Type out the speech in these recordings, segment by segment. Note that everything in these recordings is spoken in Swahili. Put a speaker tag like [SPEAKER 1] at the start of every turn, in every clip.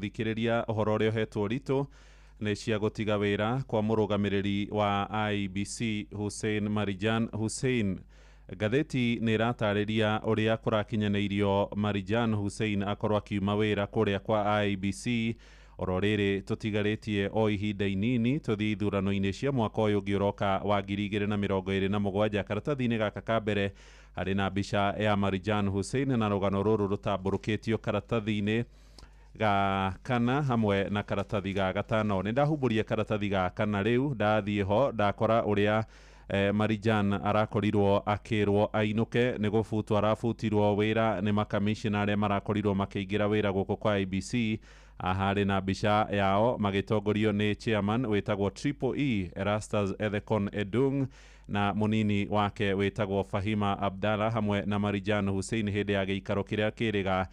[SPEAKER 1] thikiriria uhoro uria uhetwo ritu ni cia gutiga wira kwa murugamiriri wa IEBC Hussein Marijan Hussein. Gatheti ni iratariria uria kurakinyaneirio Marijan Hussein akorwo akiuma wira kuria kwa IEBC oro riri tutigaritie o ihinda inini tuthii ithurano-ini cia mwaka uyu ungi uroka wa 2027. Karatathi-ini gaka ka mbere hari na mbica ya Marijan Hussein na rugano ruru rutamburukitio karatathi-ini ga kana hamwe na karatathi ga gatano. Ni ndahumburia karatathi ga kana riu ndathie ho ndakora uria Marijan arakorirwo akirwo ainuke ni gufutwo arafutirwo wira ni makamishina aria marakorirwo makiingira wira guku kwa IEBC. Hari na mbica yao magitongorio ni chairman wetagwo Triple E Erastus Ethekon Edung na munini wake wetagwo Fahima Abdalla hamwe na Marijan Hussein hindi ya giikaro kiria kiriga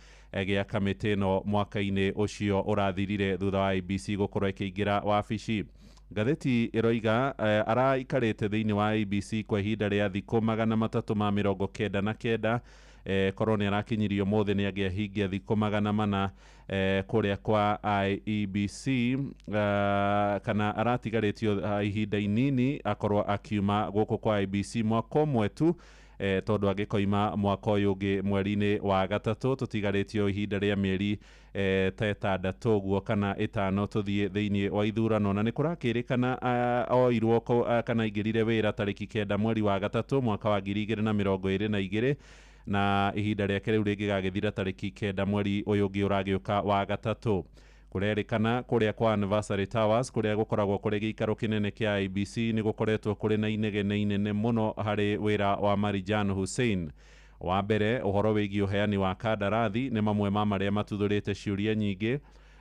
[SPEAKER 1] gia kamiti no mwaka-ini ucio urathirire thutha wa IEBC gukorwo ikiingira wabici. Gatheti iroiga araikarite thiini wa IEBC kwa ihinda ria thiku 399 korwo ni arakinyirio mothe ni agiahingia thiku 400 kuria kwa IEBC kana aratigaritio ihinda inini akorwo akiuma guku kwa IEBC mwaka umwe tu tondu agikoima mwaka uyu ungi mweri-ini wa gatatu tutigaritio ihinda ria mieri ta 6 guo kana 5 tuthie thiini wa ithurano. Na ni kurakirikana oirwo kana ingirire wira tariki 9 mweri wa gatatu mwaka wa 2022 na ihinda riake riu ringigagithira tariki 9 mweri uyu ungi uragiuka wa gatatu. Kurerikana kuria kwa Anniversary Towers kuria gukoragwo kuri giikaro kinene kia IEBC ni gukoretwo kuri na inegene inene muno hari wira wa Marijan Hussein. Wa mbere uhoro wigi uheani wa kandarathi ni mamwe ma maria matuthurite ciuria nyingi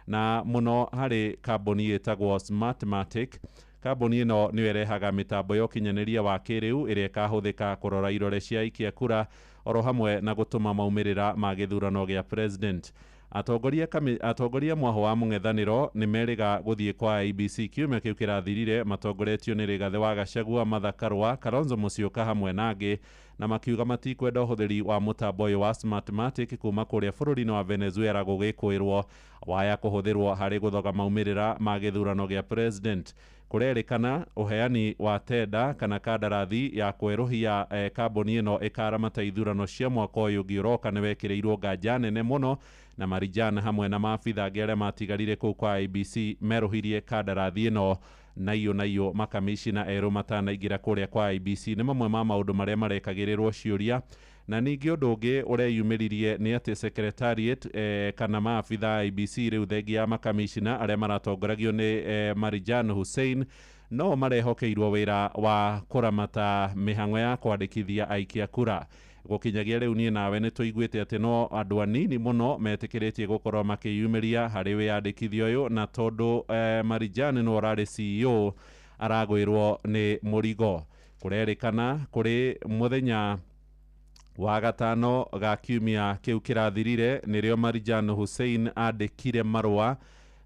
[SPEAKER 1] na muno hari kambuni yetagwo Smartmatic. Kambuni ino ni irehaga mitambo ya ukinyaniria wa kiriu iria ikahuthika kurora irore cia ikia kura oro hamwe na gutuma maumirira ma githurano gia president. Atongoria mwaho wa mung'ethaniro ni meriga guthie kwa IEBC kiumia kiu kirathirire matongoretio ni Rigathi wa Gachagua, Martha Karua, Kalonzo Musyoka hamwe nangi na makiuga matikwenda uhuthiri wa mutambo uyu wa Smartmatic kuma kuria bururi-ini wa Venezuela gugikwirwo waya kuhuthirwo hari guthoga maumirira ma githurano gia president. Kurerikana uheani wa tenda kana kandarathi ya kweruhia kambuni ino ikaramata ithurano cia mwaka uyu ungi uroka ni wekireirwo nganja nene muno na Marijan hamwe na maabitha angi aria matigarire kuu kwa IEBC meruhirie kandarathi ino nayo makamishina eru matanaingira kuria kwa IEBC. Ni mamwe ma maundu maria marekagirirwo ciuria na ningi undu ungi ureyumiririe ni ati secretariat kana maabitha IEBC riu thengi ya makamishina aria maratongoragio ni Marijan Hussein no marehokeirwo wira wa kuramata mihang'o ya kwandikithia aikia kura. Gukinyagia riu nie nawe ni tuiguite ati no andu anini muno metikiritie gukorwo makiyumiria hari wiyandikithio uyu na tondu Marijan no arari CEO aragwirwo ni murigo. Kurerikana kuri muthenya wa gatano ga kiumia kiu kirathirire nirio Marijan Hussein andikire marua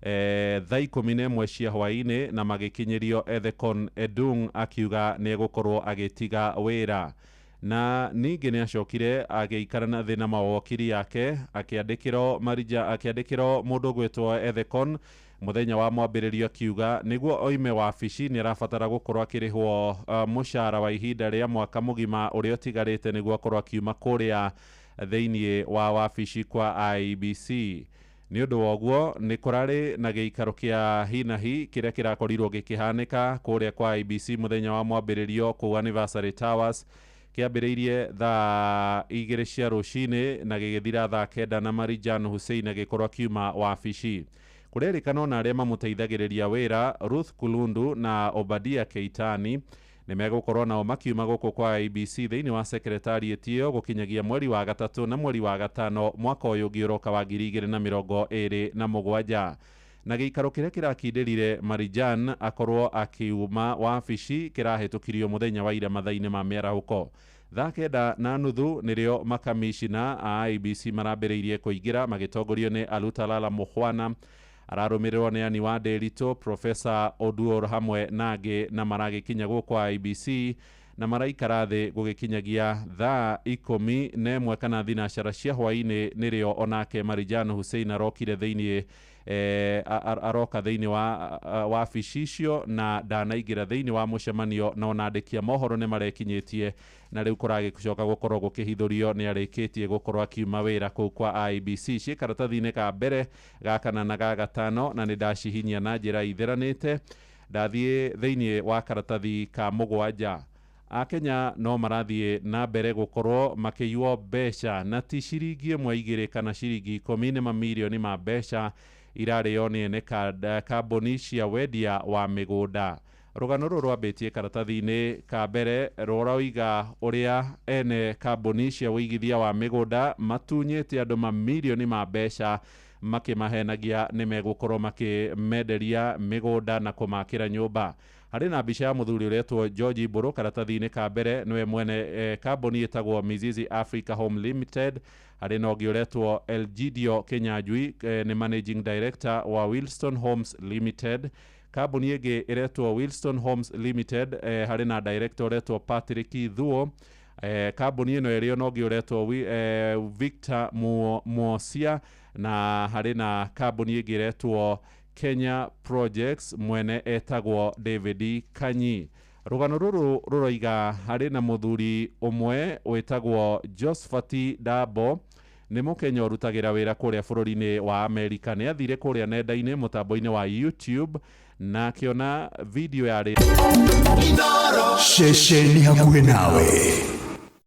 [SPEAKER 1] thaa 11 cia hwaini na magikinyirio Ethekon Edung akiuga ni gukorwo agitiga wira na ningi ni acokire agiikara na thina mawokiri yake akiandikirwo mundu gwitwo Ethekon muthenya wa mwambiririo akiuga niguo oime wabici ni arabatara gukorwo akirihwo mushara wa ihinda ria mwaka mugima uria utigarite niguo akorwo akiuma kuria thiini wa wabici kwa IEBC. Ni undu woguo ni kurari na giikaro kia hinahi kiria kirakorirwo gikihanika kuria kwa IEBC muthenya wa mwambiririo ku Anniversary Towers kiambiriirie thaa 2 cia rucini na gigithira thaa 9 na Marijan Hussein agikorwo akiuma wabici. Kurerikana na aria mamuteithagiriria wira Ruth Kulundu na Obadia Keitani ni megukorwo nao makiuma guku kwa IEBC thiini wa secretariat iyo gukinyagia mweri wa gatatu na mweri wa gatano mwaka uyu ungi uroka wa 2027. Na giikaro kiria kirakindirire Marijan akorwo akiuma wabici kirahitukirio muthenya wa ira mathaini ma miarahuko thaa 9:30 nirio makamishina a IEBC marambiriirie kuingira magitongorio ni Alutalala Mukhwana ararumirirwo ni Ani wa Nderito, Professor Oduor hamwe nangi na maragikinya guku kwa IEBC na maraikara thi gugikinyagia thaa 11 kana thinacara cia hwaini nirio onake Marijan Hussein arokire thiini aroka thĩinĩ wa wabici icio na ndanaingĩra thĩinĩ wa mũcemanio, na ona andĩki a mohoro nĩ marekinyĩtie na rĩu kũragĩcoka gũkorwo gũkĩhithũrio nĩ arĩkĩtie gũkorwo akiuma wĩra kũu kwa IEBC. Ciĩ karatathi-inĩ ka mbere, ga kana na ga gatano, na nĩ ndacihinyia na njĩra itheranĩte. Ndathiĩ thĩinĩ wa karatathi ka mũgwanja. Akenya no marathiĩ na mbere gũkorwo makĩiywo mbeca, na ti ciringi ĩmwe igĩrĩ kana ciringi 10, nĩ mamirioni ma mbeca irarĩo nĩ ene kambuni cia wendia wa mĩgũnda. Rũgano rũrũ rwambĩtie karatathi-inĩ ka mbere rũroiga ũrĩa ene kambuni cia ũigithia wa mĩgũnda matunyĩte andũ mamirioni ma mbeca makĩmahenagia nĩ megũkorwo makĩmenderia mĩgũnda na kũmakĩra nyũmba. Harĩ na mbica ya mũthuri ũretwo George Mbũrũ karatathi-inĩ ka mbere, nĩwe mwene kambuni ĩtagwo Mizizi Africa Home Limited. Harĩ na ũngĩ ũretwo Elgidio Kenyanjui, nĩ managing director wa Wilston Homes Limited. Kambuni ĩngĩ ĩretwo Wilston Homes Limited, harĩ na director ũretwo Patrick Thuo. Kambuni ĩno ĩrĩ ona ũngĩ ũretwo Victor Muosia, na harĩ na kambuni ĩngĩ ĩretwo Kenya Projects, mwene etagwo David Kanyi. Rũgano rũrũ rũroiga harĩ na mũthuri ũmwe wĩtagwo Josephat Dabo, nĩ mũkenya ũrutagĩra wĩra kũrĩa bũrũri-inĩ wa Amerika. Nĩ athire kũrĩa nenda-inĩ mũtambo-inĩ wa YouTube na akĩona video ya ceceni hakuhĩ nawe.